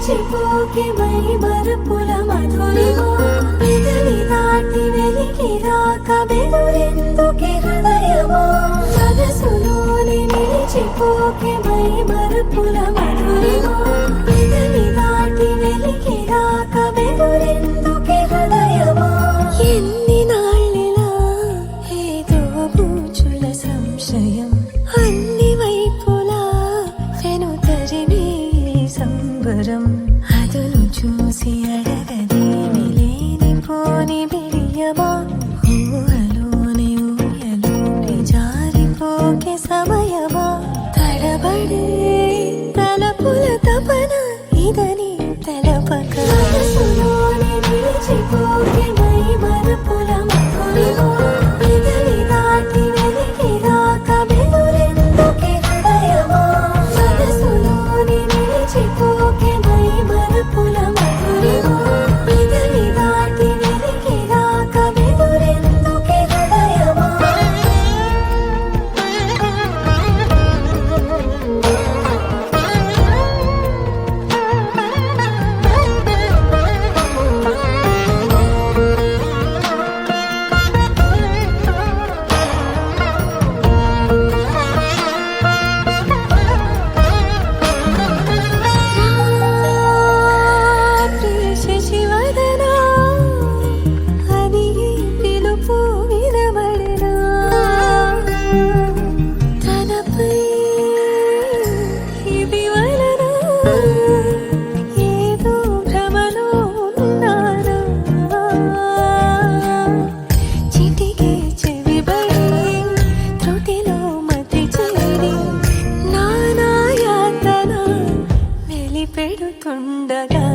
నిలిచిపోకే my మరపుల Madhurima పెదవి దాటి వెలికి రాక బెదురెందుకే హృదయమా మనసులోని నిలిచిపోకే మై మరపుల మధురిమా పెదవి దాటి వెలికి రాక బెదురెందుకే హృదయమా ఎన్ని నాళ్ళిలా ఏదో పూచుల సంశయం అన్ని వైపులా వెనుతరిమే సంబరం అదును చూసి అడగదేమి లేనిపోని బిడియమా ఊహలోని ఊయలోని జారిపోకే సమయమా తడబడే తలపుల తపన ఇదని తెలపక మనసులోని నిలిచిపోకే మై మరపుల మధురిమా పెదవి దాటి వెలికి రాక బెదురెందుకే హృదయమా మనసులోని నిలిచిపోకే మై మరపుల మధురిమా పెదవి దాటి వెలికి రాక బెదురెందుకే హృదయమా శశివదనా అని పిలుపు వినబడినా తనపై ఇది వలన ఏదో భ్రమలో ఉన్నానా చిటికే చెవిబడి త్రుటిలో మతి చేరి నానా యాతన వెలిపెడుతుండగా